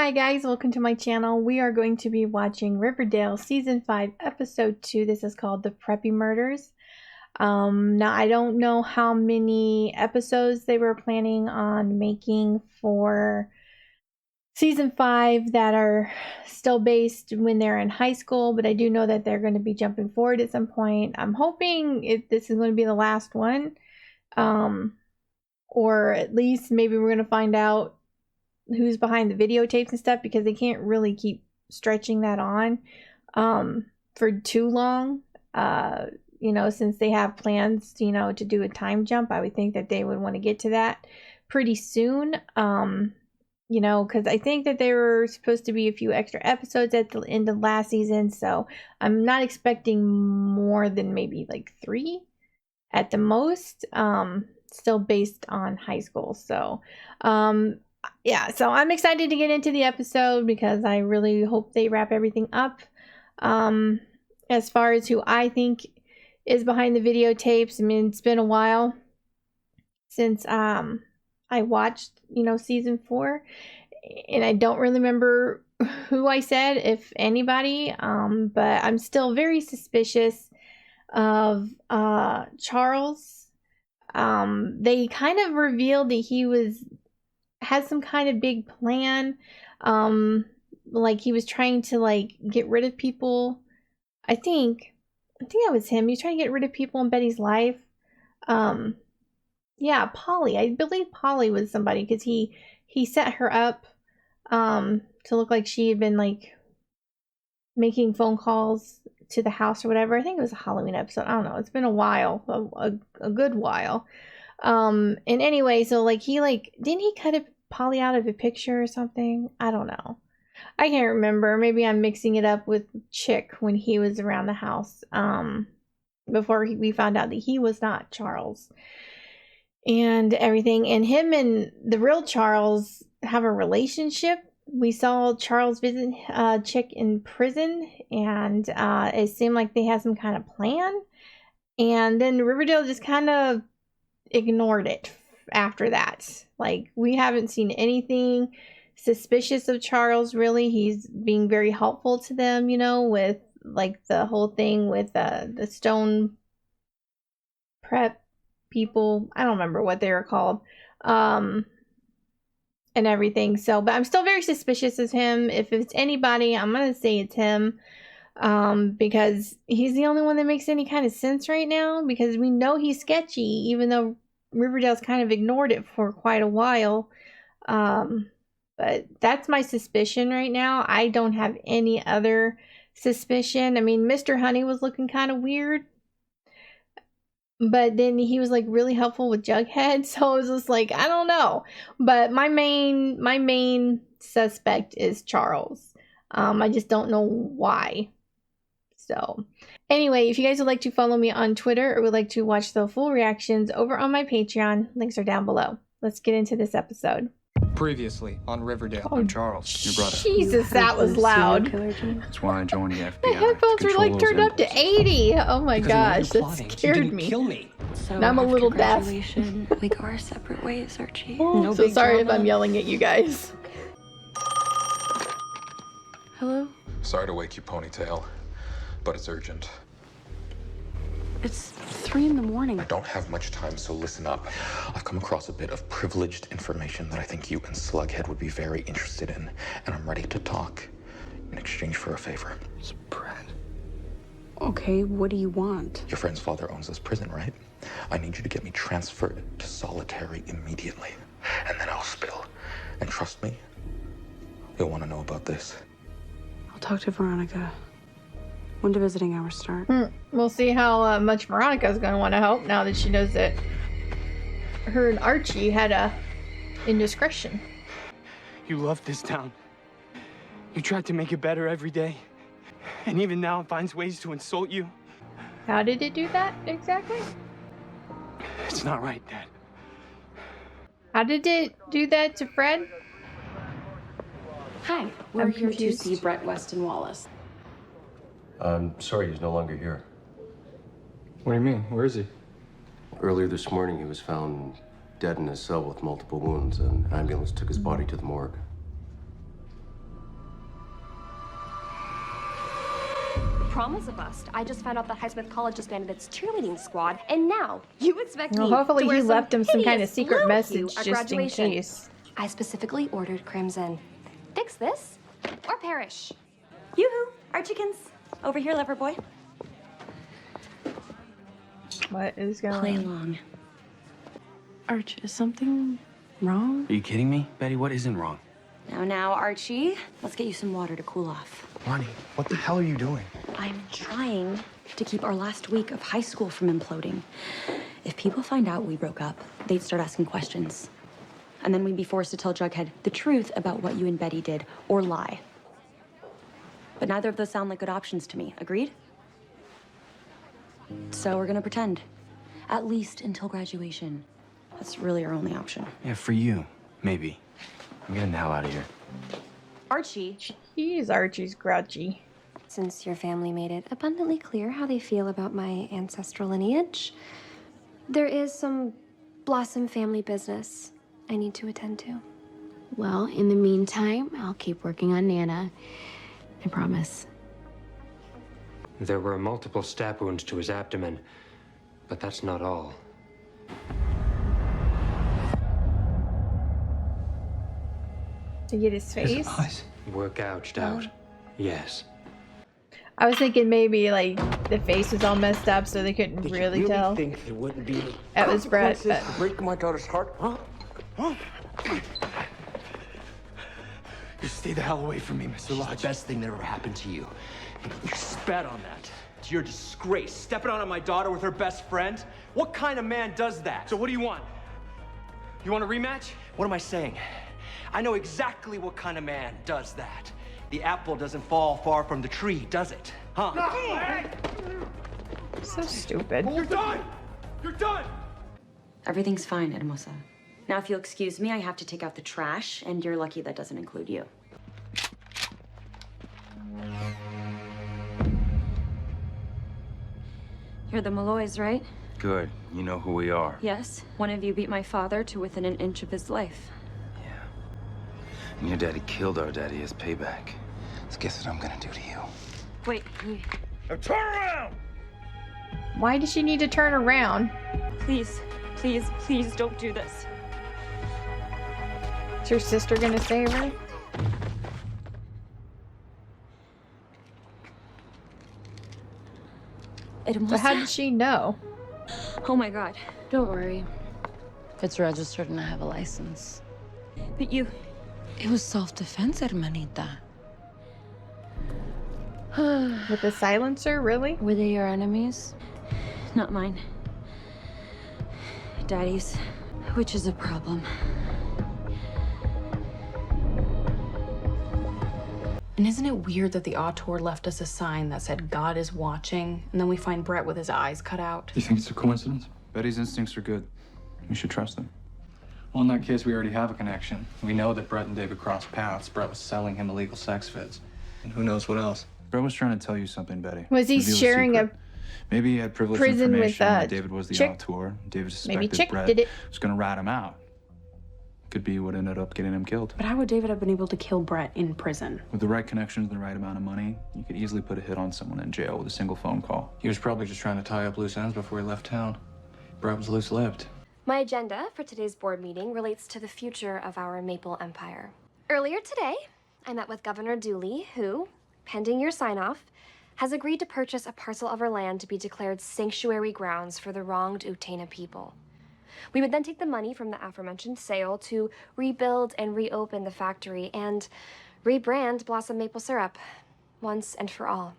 Hi guys, welcome to my channel. We are going to be watching Riverdale Season 5, Episode 2. This is called The Preppy Murders. Now I don't know how many episodes they were planning on making for Season 5 that are still based when they're in high school, but I do know that they're going to be jumping forward at some point. I'm hoping this is going to be the last one, or at least maybe we're going to find out who's behind the videotapes and stuff, because they can't really keep stretching that on for too long, since they have plans to do a time jump. I would think that they would want to get to that pretty soon, because I think that there were supposed to be a few extra episodes at the end of last season, so I'm not expecting more than maybe like 3 at the most, still based on high school. So yeah, so I'm excited to get into the episode because I really hope they wrap everything up. As far as who I think is behind the videotapes, I mean, it's been a while since I watched, season 4, and I don't really remember who I said, if anybody, but I'm still very suspicious of Charles. They kind of revealed that he had some kind of big plan, like he was trying to get rid of people. I think that was him. He was trying to get rid of people in Betty's life. Yeah, Polly. I believe Polly was somebody, because he set her up to look like she had been making phone calls to the house or whatever. I think it was a Halloween episode. I don't know. It's been a while, a good while. And anyway, so didn't he cut Polly out of a picture or something? I don't know. I can't remember. Maybe I'm mixing it up with Chick when he was around the house, before we found out that he was not Charles and everything. And him and the real Charles have a relationship. We saw Charles visit Chick in prison, and it seemed like they had some kind of plan. And then Riverdale just kind of ignored it after that. We haven't seen anything suspicious of Charles, really. He's being very helpful to them, with the whole thing with the stone prep people. I don't remember what they were called, and everything. So, but I'm still very suspicious of him. If it's anybody, I'm gonna say it's him, because he's the only one that makes any kind of sense right now, because we know he's sketchy, even though Riverdale's kind of ignored it for quite a while. But that's my suspicion right now. I don't have any other suspicion. I mean, Mr. Honey was looking kind of weird, but then he was really really with Jughead, so I was just I don't know. But my main suspect is Charles. I just don't know why. So anyway, if you guys would like to follow me on Twitter or would like to watch the full reactions over on my Patreon, links are down below. Let's get into this episode. Previously on Riverdale. I'm Charles, your brother. Jesus, that was loud. That's why I joined the FBI. My headphones were turned up to 80. Oh my gosh, that scared me. Kill me. So now I'm a little deaf. We go our separate ways, Archie. No, so sorry if I'm yelling at you guys. Hello? Sorry to wake you, Ponytail, but it's urgent. It's 3 in the morning. I don't have much time, so listen up. I've come across a bit of privileged information that I think you and Slughead would be very interested in, and I'm ready to talk in exchange for a favor. It's Brad. Okay, what do you want? Your friend's father owns this prison, right? I need you to get me transferred to solitary immediately, and then I'll spill. And trust me, you'll want to know about this. I'll talk to Veronica. When do visiting hours start? We'll see how much Veronica's going to want to help now that she knows that her and Archie had a indiscretion. You love this town. You tried to make it better every day. And even now it finds ways to insult you. How did it do that exactly? It's not right, Dad. How did it do that to Fred? Hi, we're here to see Brett Weston Wallace. I'm sorry, he's no longer here. What do you mean? Where is he? Earlier this morning, he was found dead in his cell with multiple wounds. An ambulance took his body to the morgue. prom was a bust. I just found out that Highsmith College disbanded its cheerleading squad, and now you expect Well, me hopefully to wear he some left him some kind of hideous secret blue message hue at just in graduation. case. I specifically ordered crimson. Fix this or perish. Yoo-hoo, Archiekins. Over here, lover boy. What is going Play on? along. Arch, is something wrong? Are you kidding me? Betty, what isn't wrong? Now, Archie, let's get you some water to cool off. Ronnie, what the hell are you doing? I'm trying to keep our last week of high school from imploding. If people find out we broke up, they'd start asking questions. And then we'd be forced to tell Jughead the truth about what you and Betty did, or lie. But neither of those sound like good options to me. Agreed? So we're gonna pretend. At least until graduation. That's really our only option. Yeah, for you, maybe. I'm getting the hell out of here. Archie. Jeez, Archie's grouchy. Since your family made it abundantly clear how they feel about my ancestral lineage, there is some Blossom family business I need to attend to. Well, in the meantime, I'll keep working on Nana. I promise. There were multiple stab wounds to his abdomen, but that's not all. To get his face? His eyes. Were gouged out. Yes. I was thinking maybe like the face was all messed up so they couldn't Did really you really tell. think there wouldn't be That was Brett. consequences for breaking my daughter's heart, huh? You stay the hell away from me, Mr. Lodge. The best thing that ever happened to you. You spat on that. It's your disgrace. Stepping on my daughter with her best friend? What kind of man does that? So what do you want? You want a rematch? What am I saying? I know exactly what kind of man does that. The apple doesn't fall far from the tree, does it? Huh? So stupid. You're done! You're done! Everything's fine, Hermosa. Now, if you'll excuse me, I have to take out the trash, and you're lucky that doesn't include you. You're the Malloys, right? Good. You know who we are. Yes. One of you beat my father to within an inch of his life. Yeah. And your daddy killed our daddy as payback. So guess what I'm gonna do to you? Wait, Now turn around! Why does she need to turn around? please, please, please don't do this. Is your sister gonna save her? Hermosa. But how did she know? Oh my God. Don't worry. It's registered and I have a license. But you... It was self-defense, hermanita. With a silencer, really? Were they your enemies? Not mine. Daddy's. Which is a problem. And isn't it weird that the auteur left us a sign that said God is watching, and then we find Brett with his eyes cut out? You think it's a coincidence? Betty's instincts are good. We should trust them. Well, in that case, we already have a connection. We know that Brett and David crossed paths. Brett was selling him illegal sex vids. And who knows what else. Brett was trying to tell you something, Betty. Was he Reveal sharing secret. Maybe he had privileged prison with, information that David was the Chick? auteur. David Maybe suspected Chick Brett did it. was gonna rat him out. Could be what ended up getting him killed. But how would David have been able to kill Brett in prison? With the right connections and the right amount of money, you could easily put a hit on someone in jail with a single phone call. He was probably just trying to tie up loose ends before he left town. Brett was loose-lived. My agenda for today's board meeting relates to the future of our Maple Empire. Earlier today, I met with Governor Dooley, who, pending your sign-off, has agreed to purchase a parcel of our land to be declared sanctuary grounds for the wronged Utena people. We would then take the money from the aforementioned sale to rebuild and reopen the factory and rebrand Blossom Maple Syrup once and for all.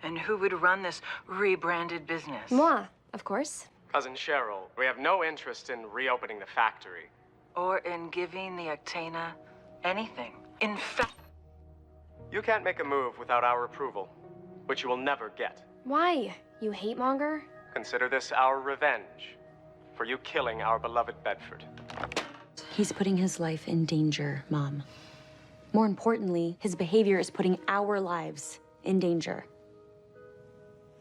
And who would run this rebranded business? Moi, of course. Cousin Cheryl, we have no interest in reopening the factory. Or in giving the Utena anything. In fact... You can't make a move without our approval, which you will never get. Why, you hate monger? Consider this our revenge for you killing our beloved Bedford. He's putting his life in danger, Mom. More importantly, his behavior is putting our lives in danger.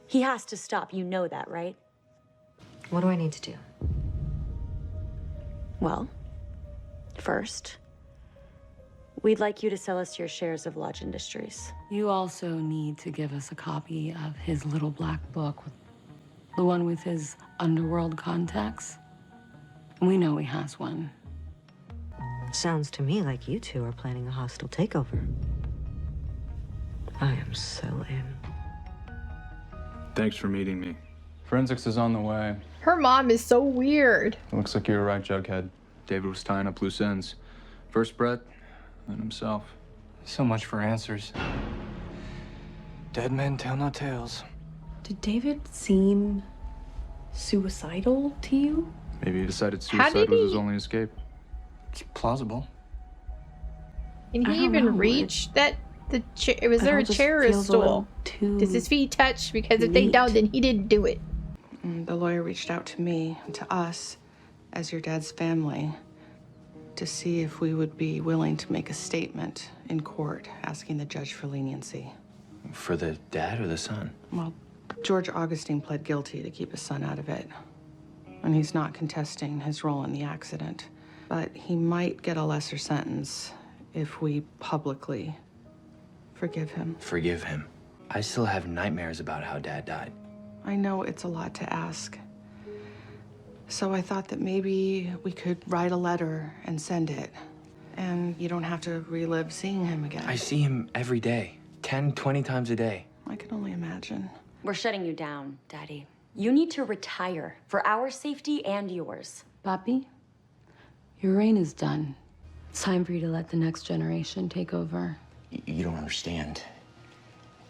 He has to stop. You know that, right? What do I need to do? Well, first, We'd like you to sell us your shares of Lodge Industries. You also need to give us a copy of his little black book, the one with his underworld contacts. We know he has one. Sounds to me like you two are planning a hostile takeover. I am so in. Thanks for meeting me. Forensics is on the way. Her mom is so weird. It looks like you were right, Jughead. David was tying up loose ends. First Brett, then himself. So much for answers. Dead men tell no tales. Did David seem suicidal to you? Maybe he decided How suicide did was his he- only escape. It's plausible. Can I he don't even know. reach that? Was It there all a just chair or a feels a little stool? too Does his feet touch? Because if they don't, then he didn't do it. The lawyer reached out to me, to us, as your dad's family, to see if we would be willing to make a statement in court asking the judge for leniency. For the dad or the son? Well, George Augustine pled guilty to keep his son out of it. And he's not contesting his role in the accident. But he might get a lesser sentence if we publicly forgive him. Forgive him. I still have nightmares about how Dad died. I know it's a lot to ask. So I thought that maybe we could write a letter and send it. And you don't have to relive seeing him again. I see him every day. 10, 20 times a day. I can only imagine. We're shutting you down, Daddy. You need to retire for our safety and yours. Papi, your reign is done. It's time for you to let the next generation take over. You don't understand.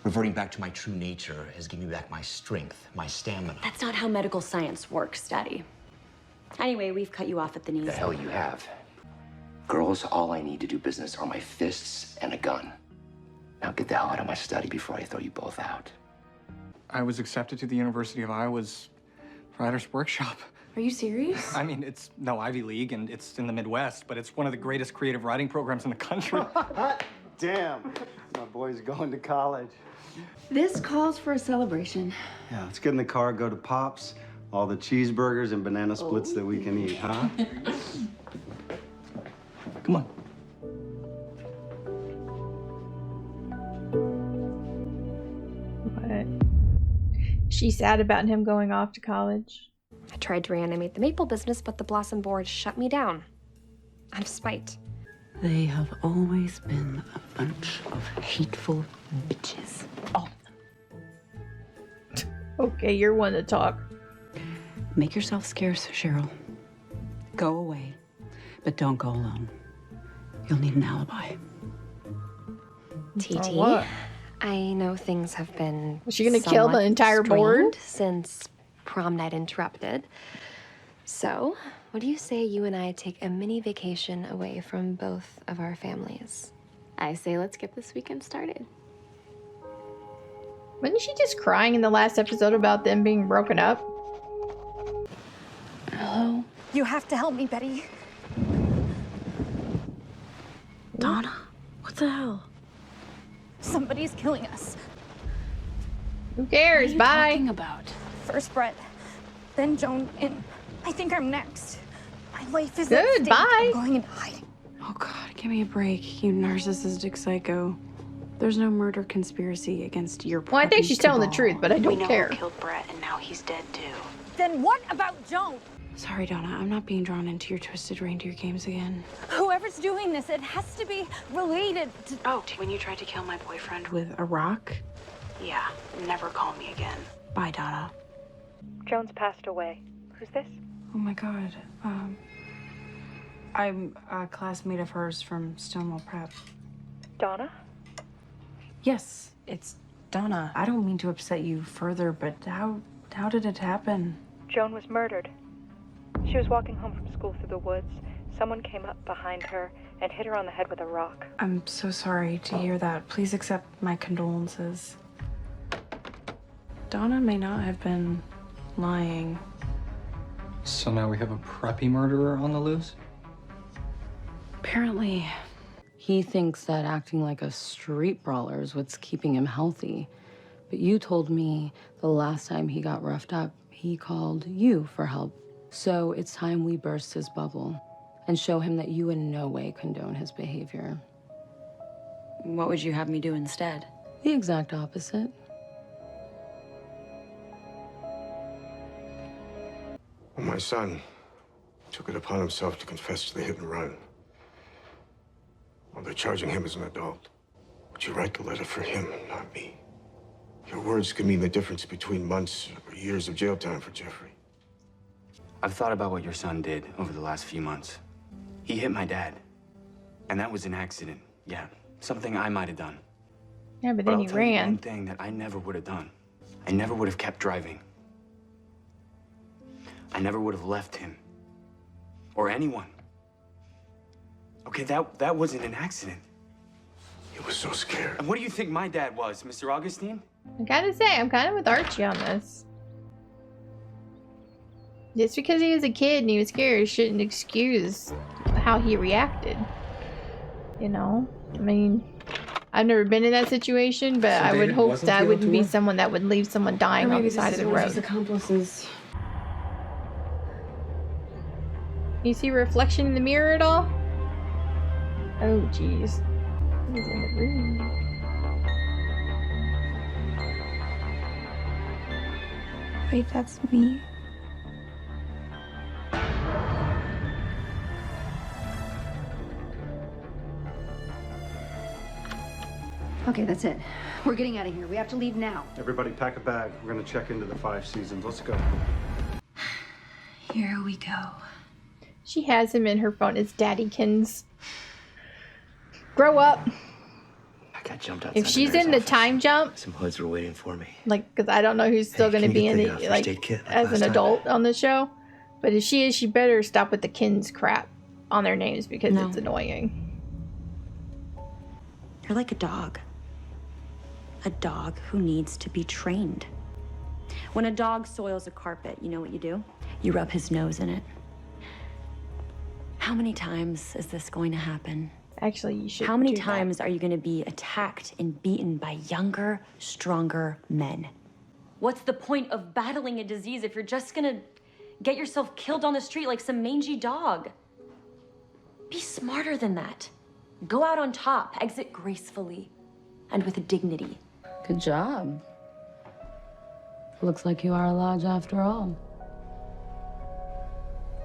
Reverting back to my true nature has given me back my strength, my stamina. That's not how medical science works, Daddy. Anyway, we've cut you off at the knees. The hell you have. Girls, all I need to do business are my fists and a gun. Now get the hell out of my study before I throw you both out. I was accepted to the University of Iowa's Writers' Workshop. Are you serious? I mean, it's no Ivy League and it's in the Midwest, but it's one of the greatest creative writing programs in the country. Damn, my boy's going to college. This calls for a celebration. Yeah, let's get in the car, go to Pop's, all the cheeseburgers and banana splits that we can eat, huh? Come on. What? She's sad about him going off to college. I tried to reanimate the maple business, but the Blossom Board shut me down. Out of spite. They have always been a bunch of hateful bitches. All of them. Okay, you're one to talk. Make yourself scarce, Cheryl. Go away, but don't go alone. You'll need an alibi. TT, what? I know things have been. Was she gonna kill the somewhat entire board? strained since prom night interrupted. So, what do you say you and I take a mini vacation away from both of our families? I say let's get this weekend started. Wasn't she just crying in the last episode about them being broken up? Hello? You have to help me, Betty. Donna? What the hell? Somebody's killing us. Who cares? What are you Bye. talking about? First Brett, then Joan, and I think I'm next. My life is Good, at stake. bye. I'm going into hiding. Oh God, give me a break, you narcissistic psycho. There's no murder conspiracy against your Well, I think preppy she's telling the cabal. truth, but I We don't know care. who killed Brett, and now he's dead too. Then what about Joan? Sorry, Donna, I'm not being drawn into your twisted reindeer games again. Whoever's doing this, it has to be related to... Oh, when you tried to kill my boyfriend With a rock? Yeah, never call me again. Bye, Donna. Joan's passed away. Who's this? Oh my God. I'm a classmate of hers from Stonewall Prep. Donna? Yes, it's Donna. I don't mean to upset you further, but how did it happen? Joan was murdered. She was walking home from school through the woods. Someone came up behind her and hit her on the head with a rock. I'm so sorry to hear that. Please accept my condolences. Donna may not have been lying. So now we have a preppy murderer on the loose? Apparently. He thinks that acting like a street brawler is what's keeping him healthy. But you told me the last time he got roughed up, he called you for help. So it's time we burst his bubble and show him that you in no way condone his behavior. What would you have me do instead? The exact opposite. Well, my son took it upon himself to confess to the hit and run. Well, they're charging him as an adult. Would you write the letter for him, not me? Your words could mean the difference between months or years of jail time for Jeffrey. I've thought about what your son did over the last few months. He hit my dad. And that was an accident. Yeah, something I might have done. Yeah, but then I'll he tell you ran. one thing that I never would have done. I never would have kept driving. I never would have left him. Or anyone. Okay, that wasn't an accident. He was so scared. And what do you think my dad was, Mr. Augustine? I gotta say, I'm kind of with Archie on this. Just because he was a kid and he was scared shouldn't excuse how he reacted. You know? I mean, I've never been in that situation, but I would hope that I wouldn't be someone that would leave someone dying on the side of the road. Accomplices. You see reflection in the mirror at all? Oh, jeez. He's in the room. Wait, that's me? Okay, that's it. We're getting out of here. We have to leave now. Everybody pack a bag. We're gonna check into the 5 seasons. Let's go. Here we go. She has him in her phone. It's Daddykins. Grow up. I got jumped outside. If she's in the time jump, Some hoods were waiting for me. like, because I don't know who's still going to be in it, like, as an adult on the show. But if she is, she better stop with the Kins crap on their names because No. it's annoying. You're like a dog. A dog who needs to be trained. When a dog soils a carpet, you know what you do? You rub his nose in it. How many times is this going to happen? Actually, you should. How many do that. times are you going to be attacked and beaten by younger, stronger men? What's the point of battling a disease if you're just going to get yourself killed on the street like some mangy dog? Be smarter than that. Go out on top, exit gracefully, and with dignity. Good job. Looks like you are a lodge after all.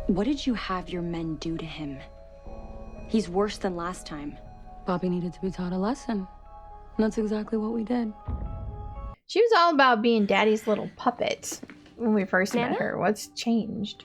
What did you have your men do to him? He's worse than last time. Poppy needed to be taught a lesson. And that's exactly what we did. She was all about being Daddy's little puppet when we first Nana? met her. What's changed?